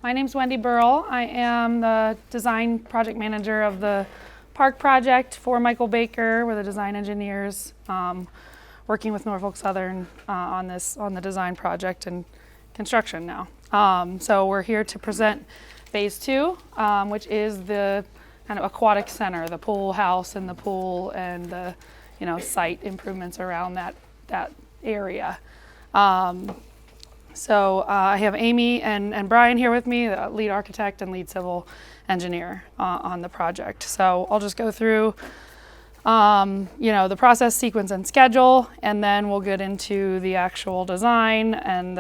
My name's Wendy Berrill. I am the design project manager of the park project for Michael Baker. We're the design engineers working with Norfolk Southern on the design project and construction now. So we're here to present phase 2, which is the kind of aquatic center, the pool house and the pool and the site improvements around that area. So I have Aimee and Brian here with me, the lead architect and lead civil engineer on the project. So I'll just go through the process, sequence, and schedule, and then we'll get into the actual design and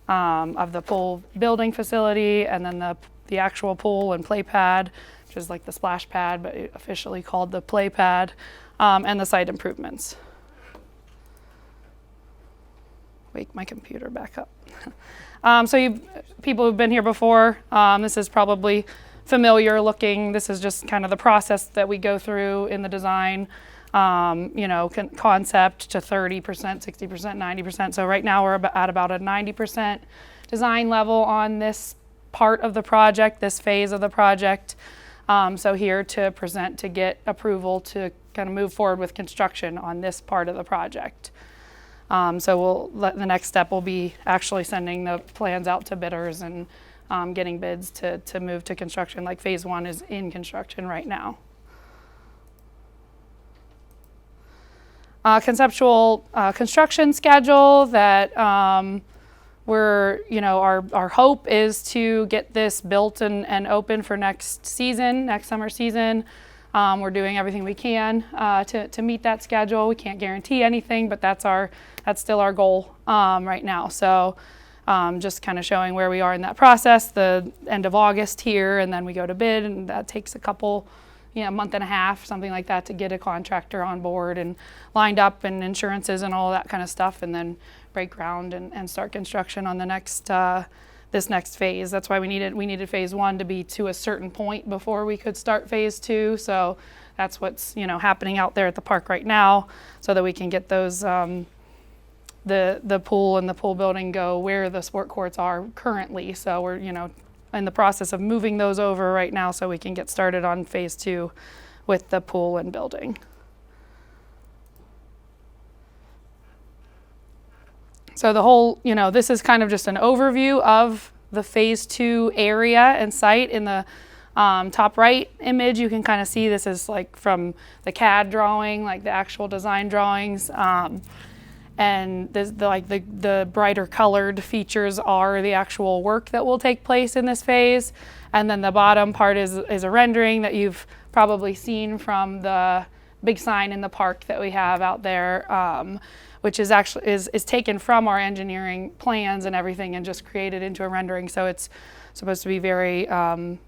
of the pool building facility, and then the actual pool and play pad, which is like the splash pad, but officially called the play pad, and the site improvements. Wake my computer back up. So people who've been here before, this is probably familiar looking. This is just kind of the process that we go through in the design, concept to 30%, 60%, 90%. So right now we're at about a 90% design level on this part of the project, this phase of the project. So here to present to get approval to kind of move forward with construction on this part of the project. So the next step will be actually sending the plans out to bidders and getting bids to move to construction. Like phase 1 is in construction right now. Conceptual construction schedule that our hope is to get this built and open for next summer season. We're doing everything we can to meet that schedule. We can't guarantee anything, but that's still our goal right now. So just kind of showing where we are in that process, the end of August here, and then we go to bid, and that takes a month and a half, something like that, to get a contractor on board and lined up and insurances and all that kind of stuff, and then break ground and start construction on the this next phase. That's why we needed phase 1 to be to a certain point before we could start phase 2. So that's what's happening out there at the park right now, so that we can get those the pool and the pool building go where the sport courts are currently. So we're in the process of moving those over right now so we can get started on phase 2 with the pool and building. So the whole, this is kind of just an overview of the phase 2 area and site. In the top right image, you can kind of see this is like from the CAD drawing, like the actual design drawings. And the brighter colored features are the actual work that will take place in this phase. And then the bottom part is a rendering that you've probably seen from the big sign in the park that we have out there, which is actually is taken from our engineering plans and everything and just created into a rendering. So it's supposed to be very, to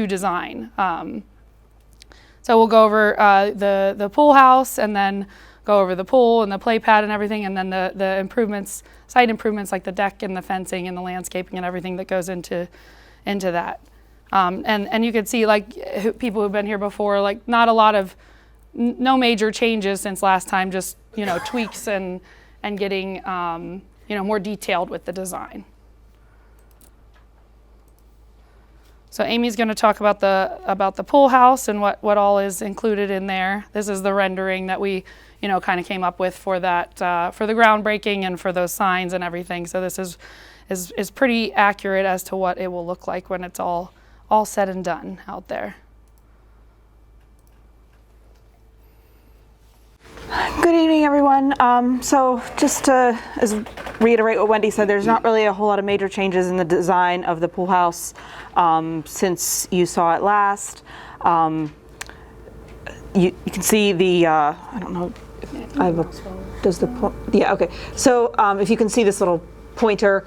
design. So we'll go over the pool house, and then go over the pool and the play pad and everything, and then the improvements, site improvements like the deck and the fencing and the landscaping and everything that goes into that. And you could see, like, people who've been here before, like, not a lot of, no major changes since last time, just tweaks and getting more detailed with the design. So Amy's going to talk about the pool house and what all is included in there. This is the rendering that we kind of came up with for that for the groundbreaking and for those signs and everything. So this is pretty accurate as to what it will look like when it's all said and done out there. Good evening, everyone. So just to reiterate what Wendy said, there's not really a whole lot of major changes in the design of the pool house since you saw it last. You can see the, I don't know, okay. So if you can see this little pointer,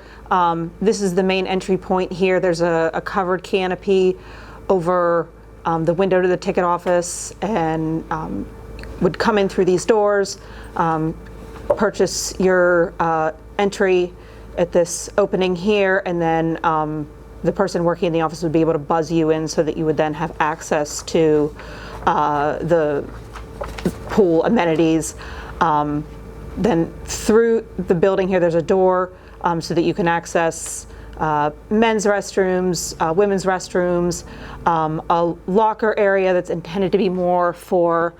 this is the main entry point here. There's a covered canopy over the window to the ticket office, and would come in through these doors, purchase your entry at this opening here, and then the person working in the office would be able to buzz you in so that you would then have access to the pool amenities. Then through the building here, there's a door so that you can access men's restrooms, women's restrooms, a locker area that's intended to be more for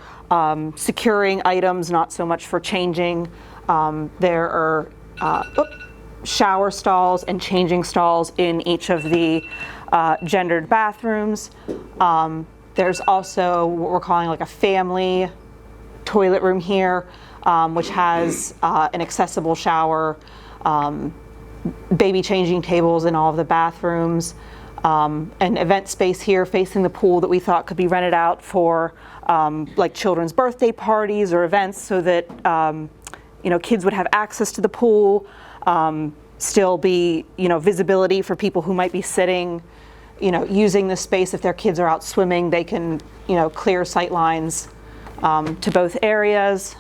securing items, not so much for changing. There are shower stalls and changing stalls in each of the gendered bathrooms. There's also what we're calling like a family toilet room here, which has an accessible shower, baby changing tables in all of the bathrooms, an event space here facing the pool that we thought could be rented out for like children's birthday parties or events, so that kids would have access to the pool, still be visibility for people who might be sitting, using the space. If their kids are out swimming, they can clear sight lines to both areas.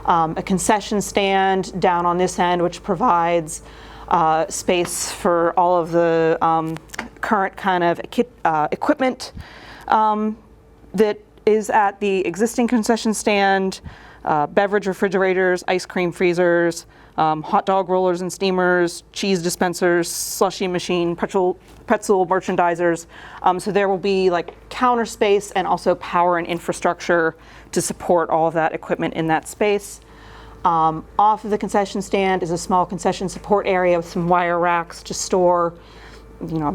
A concession stand down on this end, which provides space for all of the current kind of equipment that is at the existing concession stand, beverage refrigerators, ice cream freezers, hot dog rollers and steamers, cheese dispensers, slushie machine, pretzel merchandisers. So there will be like counter space and also power and infrastructure to support all of that equipment in that space. Off of the concession stand is a small concession support area with some wire racks to store,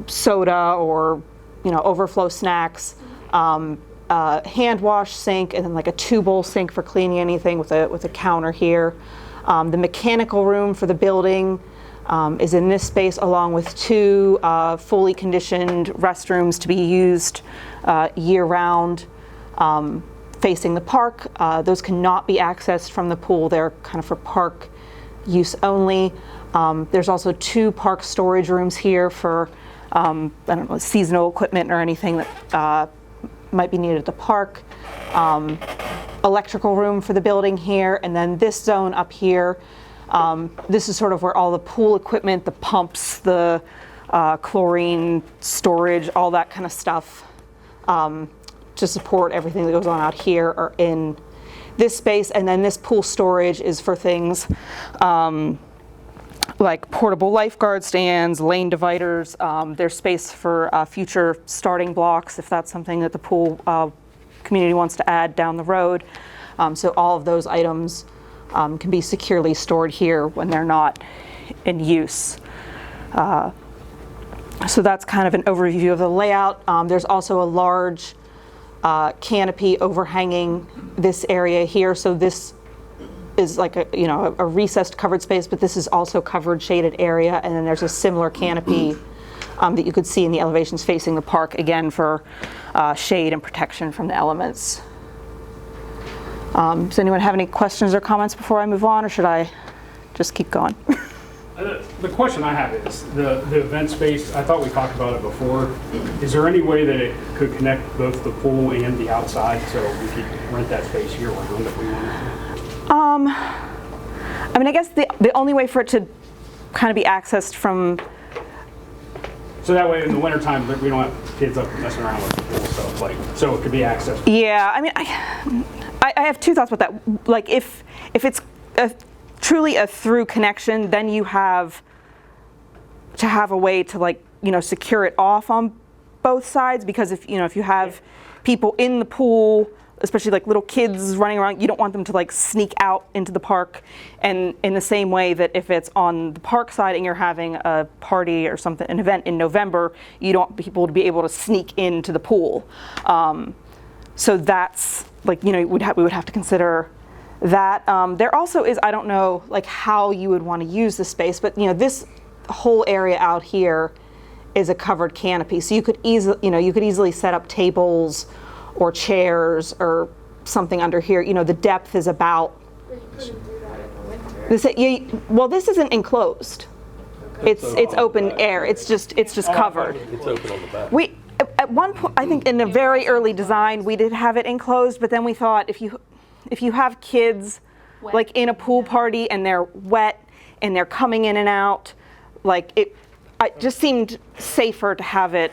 soda or, overflow snacks, hand wash sink, and then like a 2-bowl sink for cleaning anything with a counter here. The mechanical room for the building is in this space, along with 2 fully conditioned restrooms to be used year-round, facing the park. Those cannot be accessed from the pool. They're kind of for park use only. There's also 2 park storage rooms here for seasonal equipment or anything that might be needed at the park. Electrical room for the building here, and then this zone up here, this is sort of where all the pool equipment, the pumps, the chlorine storage, all that kind of stuff to support everything that goes on out here are in this space. And then this pool storage is for things like portable lifeguard stands, lane dividers. There's space for future starting blocks if that's something that the pool community wants to add down the road. So all of those items can be securely stored here when they're not in use. So that's kind of an overview of the layout. There's also a large canopy overhanging this area here. So this is like a recessed covered space, but this is also covered shaded area. And then there's a similar canopy that you could see in the elevations facing the park, again for shade and protection from the elements. Does anyone have any questions or comments before I move on, or should I just keep going? The question I have is the event space. I thought we talked about it before. Is there any way that it could connect both the pool and the outside, so we could rent that space year round if we wanted to? I guess the only way for it to kind of be accessed from. So that way in the wintertime, we don't have kids up messing around with the pool stuff, so it could be accessed. Yeah, I have 2 thoughts about that. Like if it's truly a through connection, then you have to have a way to secure it off on both sides, because if you have people in the pool, especially like little kids running around, you don't want them to sneak out into the park. And in the same way that if it's on the park side and you're having a party or something, an event in November, you don't want people to be able to sneak into the pool. So that's we would have to consider that. There also is, I don't know how you would want to use the space, but this whole area out here is a covered canopy, so you could easily set up tables or chairs or something under here. The depth is about. But you couldn't do that in the winter. Well, this isn't enclosed. Okay. It's open air. It's just covered. It's open on the back. At one point, I think in a very early design, we did have it enclosed, but then we thought if you have kids wet, in a pool party and they're wet and they're coming in and out, it just seemed safer to have it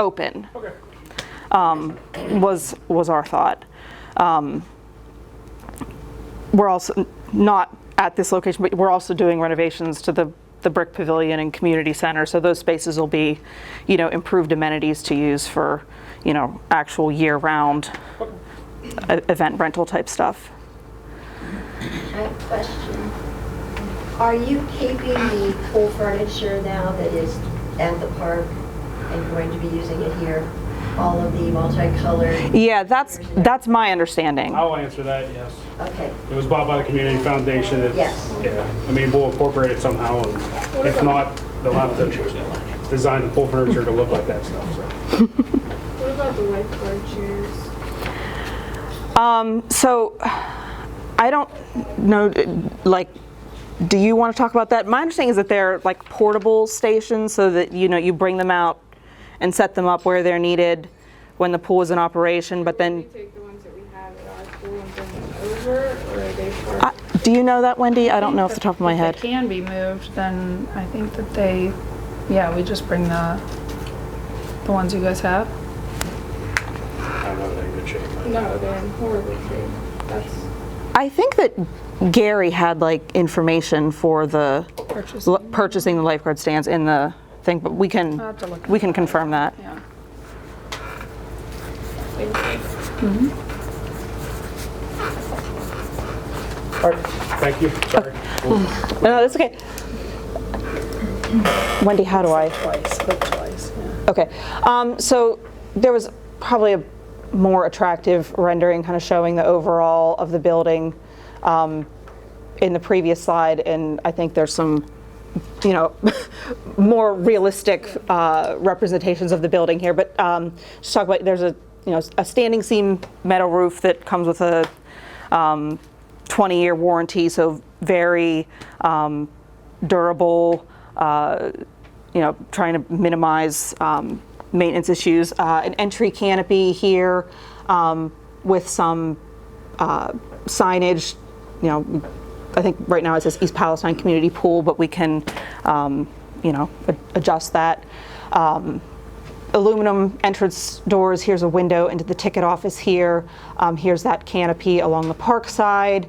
open. Okay. Was our thought. We're also not at this location, but we're also doing renovations to the the brick pavilion and community center. So those spaces will be, improved amenities to use for, actual year-round event rental type stuff. I have a question. Are you keeping the pool furniture now that is at the park and going to be using it here? All of the multicolored? Yeah, that's my understanding. I'll answer that, yes. Okay. It was bought by the community foundation. Yes. Yeah, I mean, we'll incorporate it somehow, and if not, they'll have to design the pool furniture to look like that stuff, so. What about the lifeguard chairs? So I don't know, do you want to talk about that? My understanding is that they're like portable stations so that, you bring them out and set them up where they're needed when the pool is in operation, but then... Do we take the ones that we have at our pool and bring them over, or are they part? Do you know that, Wendy? I don't know off the top of my If head. they can be moved, then I think that we just bring the ones you guys have. I don't know if they're in good shape. No, they're in horrible shape. That's I think that Gary had information for the purchasing the lifeguard stands in the thing, but we can I'll have to look we into can that. confirm that. Yeah. All right, thank you, sorry. No, that's okay. Wendy, how do I? Twice. Yeah. Okay, so there was probably a more attractive rendering kind of showing the overall of the building in the previous slide, and I think there's some, more realistic representations of the building here. But just talk about, there's a standing seam metal roof that comes with a 20-year warranty, so very durable. Trying to minimize maintenance issues. An entry canopy here with some signage. I think right now it says East Palestine Community Pool, but we can, adjust that. Aluminum entrance doors. Here's a window into the ticket office here. Here's that canopy along the park side.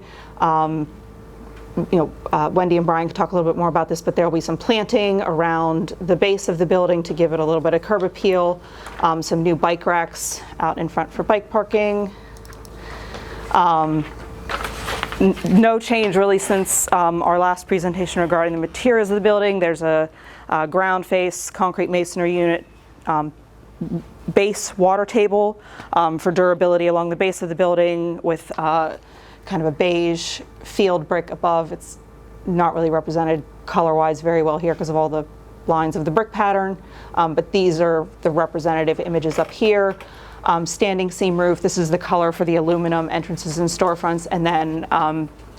Wendy and Brian can talk a little bit more about this, but there will be some planting around the base of the building to give it a little bit of curb appeal. Some new bike racks out in front for bike parking. No change really since our last presentation regarding the materials of the building. There's a ground face concrete masonry unit base water table for durability along the base of the building with kind of a beige field brick above. It's not really represented color-wise very well here because of all the lines of the brick pattern, but these are the representative images up here. Standing seam roof, this is the color for the aluminum entrances and storefronts, and then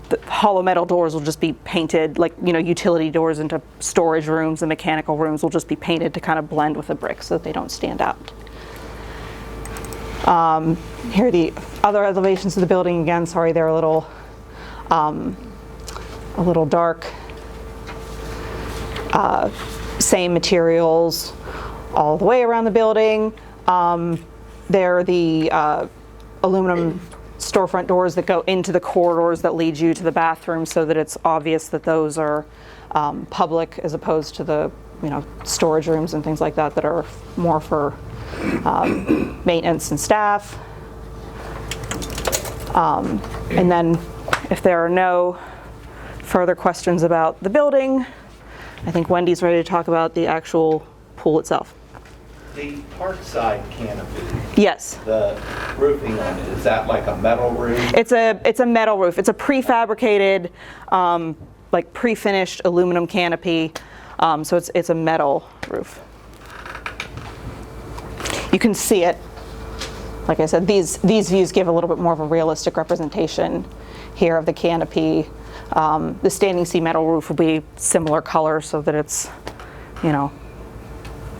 the hollow metal doors will just be painted like, utility doors into storage rooms and mechanical rooms will just be painted to kind of blend with the brick so that they don't stand out. Here are the other elevations of the building. Again, sorry, they're a little dark. Same materials all the way around the building. There are the aluminum storefront doors that go into the corridors that lead you to the bathroom so that it's obvious that those are public as opposed to the storage rooms and things like that that are more for maintenance and staff. And then if there are no further questions about the building, I think Wendy's ready to talk about the actual pool itself. The parkside canopy, Yes. the roofing on it, is that like a metal roof? It's a metal roof. It's a prefabricated, pre-finished aluminum canopy. So it's a metal roof. You can see it. Like I said, these views give a little bit more of a realistic representation here of the canopy. The standing seam metal roof will be similar color so that it's,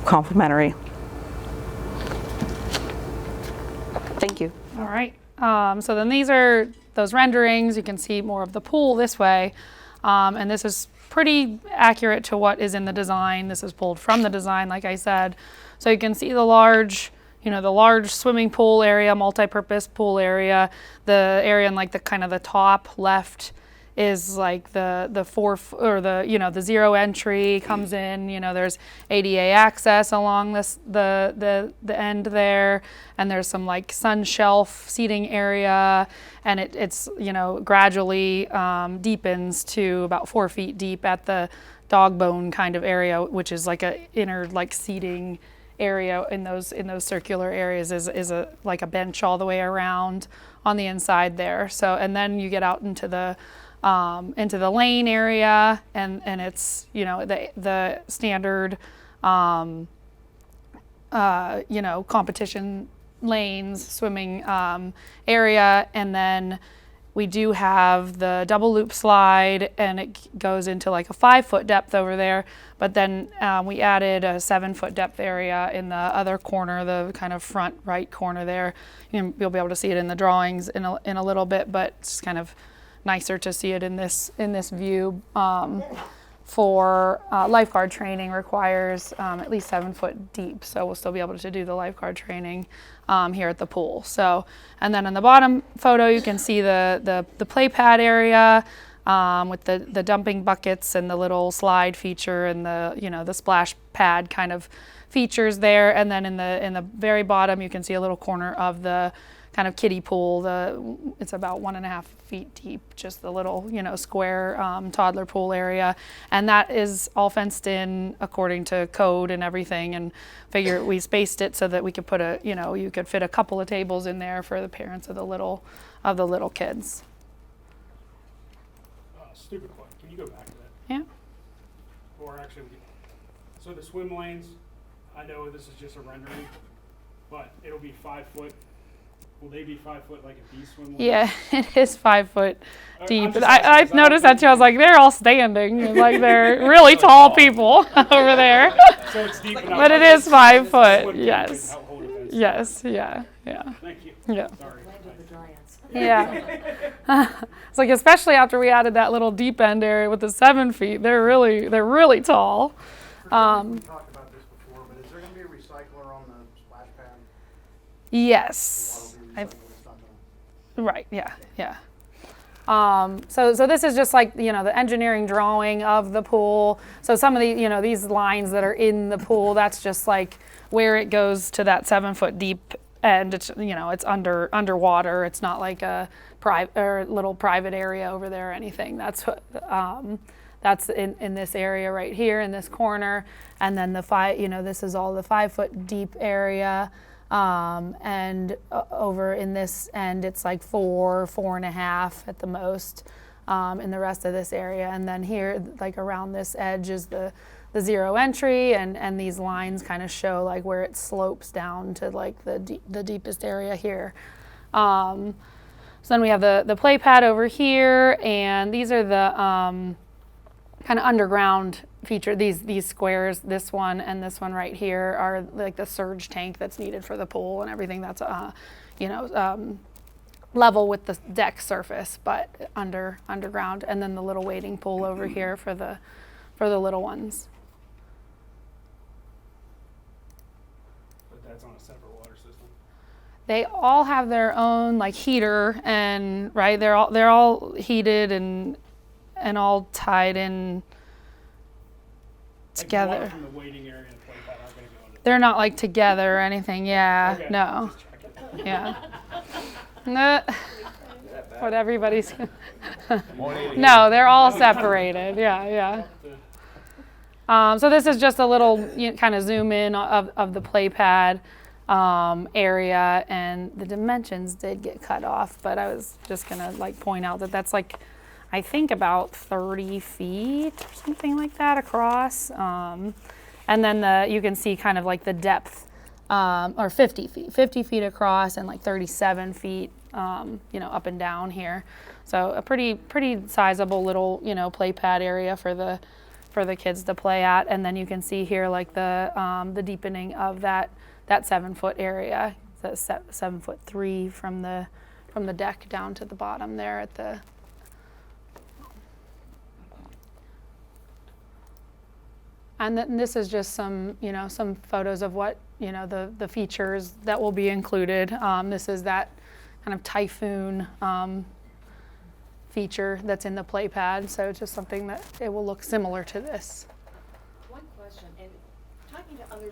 complementary. Thank you. All right. So then these are those renderings. You can see more of the pool this way. And this is pretty accurate to what is in the design. This is pulled from the design, like I said. So you can see the large swimming pool area, multi-purpose pool area, the area in the kind of the top left is like the the 0 entry comes in. There's ADA access along the end there, and there's some like sun shelf seating area, and it's gradually deepens to about 4 feet deep at the dog bone kind of area, which is like a inner like seating area in those circular areas is a like a bench all the way around on the inside there. So, and then you get out into the lane area, and it's the standard competition lanes, swimming area, and then we do have the double loop slide, and it goes into like a 5-foot depth over there. But then we added a 7-foot depth area in the other corner, the kind of front right corner there. You'll be able to see it in the drawings in a little bit, but it's kind of nicer to see it in this view. For lifeguard training requires at least 7 foot deep, so we'll still be able to do the lifeguard training here at the pool. So, and then in the bottom photo, you can see the play pad area with the dumping buckets and the little slide feature and the splash pad kind of features there. And then in the very bottom, you can see a little corner of the kind of kiddie pool. It's about 1.5 feet deep, just the little square toddler pool area, and that is all fenced in according to code and everything. And we spaced it so that we could put you could fit a couple of tables in there for the parents of the little kids. Stupid question. Can you go back to that? Yeah. Or actually, so the swim lanes, I know this is just a rendering, but it'll be 5 foot. Will they be 5 foot like a swim lane? Yeah, it is 5 foot deep. I've noticed that too. I was like, they're all standing, like they're really tall people over there. So it's deep enough. But it is 5 foot. Swim Yes. can hold it. Yes. Yeah. Thank you. Yeah. Sorry. Yeah. It's like, especially after we added that little deep end area with the 7 feet, they're really tall. We talked about this before, but is there going to be a recycler on the splash pad? Yes. The water will be recycled, it's not gonna- Right. Yeah. So this is just like the engineering drawing of the pool. So some of the these lines that are in the pool, that's just like where it goes to that 7 foot deep end. It's it's underwater. It's not like a little private area over there or anything. That's what that's in this area right here in this corner, and then this is all the 5 foot deep area. And over in this end, it's like 4.5 at the most in the rest of this area. And then here, like around this edge, is the 0 entry, and these lines kind of show like where it slopes down to like the deepest area here. So then we have the play pad over here, and these are the kind of underground feature. These squares, this one and this one right here, are like the surge tank that's needed for the pool and everything. That's level with the deck surface, but underground. And then the little wading pool over here for the little ones. But that's on a separate water system. They all have their own like heater, and right, they're all heated and all tied in together. Like the water from the waiting area and the play pad aren't going to go into. They're not like together or anything. Yeah, Okay, no, just checking. yeah. No, what everybody's. No, they're all separated. Yeah. So this is just a little kind of zoom in of the play pad area, and the dimensions did get cut off, but I was just gonna like point out that that's like, I think about 30 feet or something like that across. And then you can see kind of like the depth, or 50 feet across, and like 37 feet, up and down here. So a pretty sizable little, play pad area for the kids to play at. And then you can see here like the deepening of that 7 foot area. So 7'3" from the deck down to the bottom there at the. And this is just some photos of what, the features that will be included. This is that kind of typhoon feature that's in the play pad. So it's just something that it will look similar to this. One question, and talking to other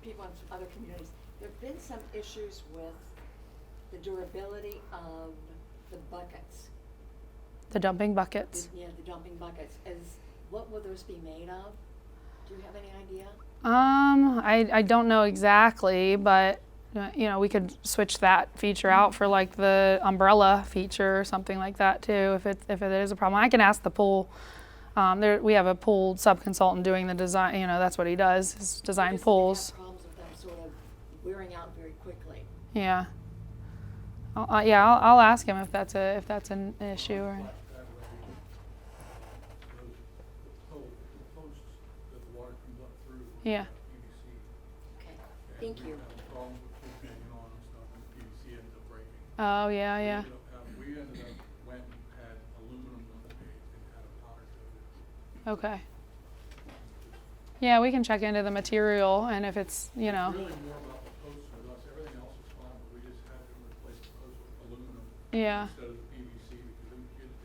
people in other communities, there have been some issues with the durability of the buckets. The dumping buckets. The dumping buckets. What will those be made of? Do you have any idea? I don't know exactly, but we could switch that feature out for like the umbrella feature or something like that too, if it is a problem. I can ask the pool. We have a pool sub-consultant doing the design. That's what he does, is design pools. Have problems with them sort of wearing out very quickly. Yeah. I'll ask him if that's an issue or. Yeah. Okay, thank you. Oh yeah. We ended up went and had aluminum made and had a powder coated. Okay. Yeah, we can check into the material, and if it's Really more about the posts with us. Everything else is fine, but we just had to replace the posts with aluminum Yeah. instead of the PVC because they just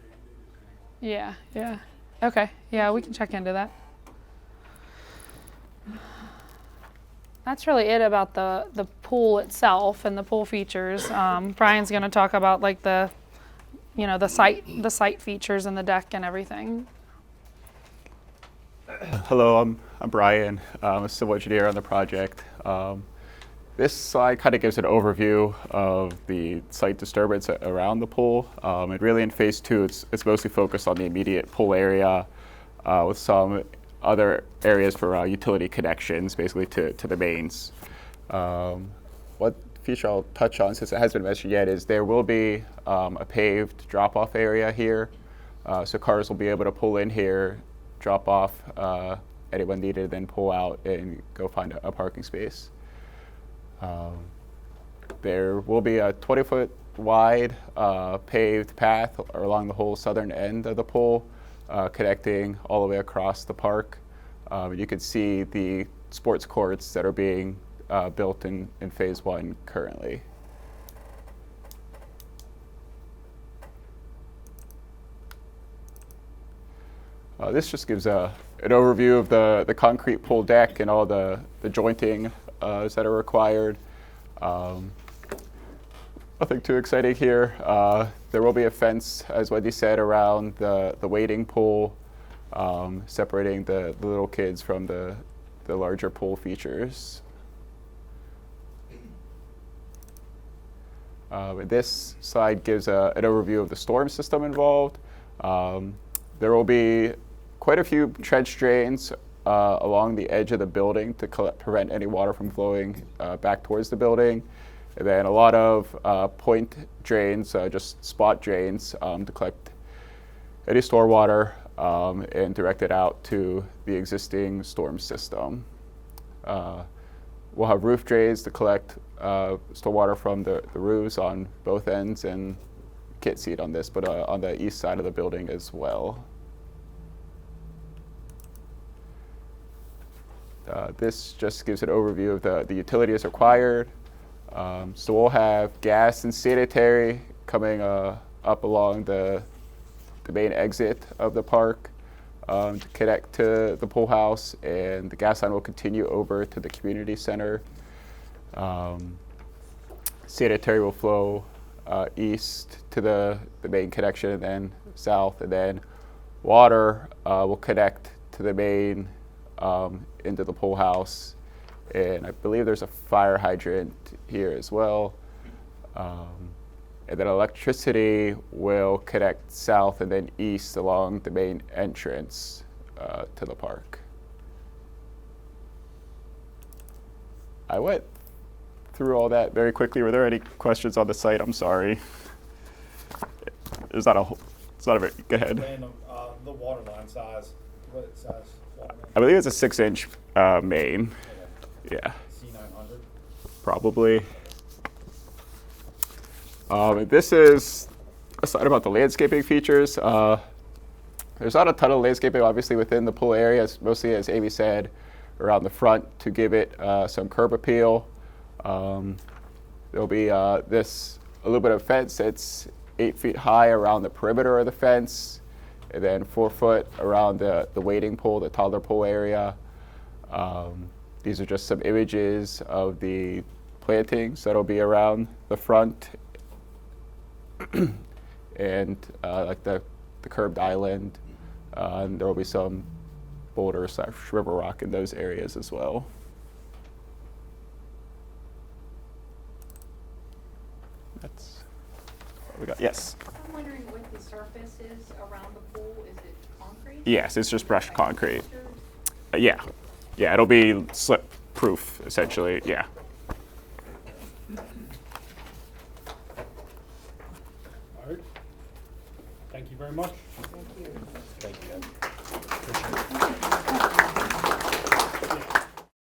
hang on. Yeah. Okay. Yeah, we can check into that. That's really it about the pool itself and the pool features. Brian's going to talk about like the site features and the deck and everything. Hello, I'm Brian. I'm a civil engineer on the project. This slide kind of gives an overview of the site disturbance around the pool. And really in phase 2, it's mostly focused on the immediate pool area with some other areas for utility connections, basically to the mains. What feature I'll touch on, since it hasn't been mentioned yet, is there will be a paved drop-off area here. So cars will be able to pull in here, drop off anyone needed, then pull out and go find a parking space. There will be a 20-foot wide paved path along the whole southern end of the pool, connecting all the way across the park. You can see the sports courts that are being built in phase 1 currently. This just gives an overview of the concrete pool deck and all the jointing that are required. Nothing too exciting here. There will be a fence, as Wendy said, around the wading pool, separating the little kids from the larger pool features. This slide gives an overview of the storm system involved. There will be quite a few trench drains along the edge of the building to prevent any water from flowing back towards the building. And then a lot of point drains, just spot drains to collect any stormwater and direct it out to the existing storm system. We'll have roof drains to collect stormwater from the roofs on both ends, and can't see it on this, but on the east side of the building as well. This just gives an overview of the utilities required. So we'll have gas and sanitary coming up along the main exit of the park to connect to the pool house, and the gas line will continue over to the community center. Sanitary will flow east to the main connection, and then south, and then water will connect to the main into the pool house. And I believe there's a fire hydrant here as well. And then electricity will connect south and then east along the main entrance to the park. I went through all that very quickly. Were there any questions on the site? I'm sorry. It's not a very, go ahead. The water line size, what size water line? I believe it's a 6-inch main. Yeah. C900? Probably. This is a slide about the landscaping features. There's not a ton of landscaping, obviously, within the pool area. It's mostly, as Aimee said, around the front to give it some curb appeal. There'll be a little bit of fence that's 8 feet high around the perimeter of the fence, and then 4 foot around the wading pool, the toddler pool area. These are just some images of the plantings that'll be around the front and like the curbed island. And there will be some boulder/river rock in those areas as well. That's what we got. Yes. I'm wondering what the surface is around the pool. Is it concrete? Yes, it's just brushed concrete. Yeah. Yeah, it'll be slip proof essentially. Yeah. All right. Thank you very much. Thank you.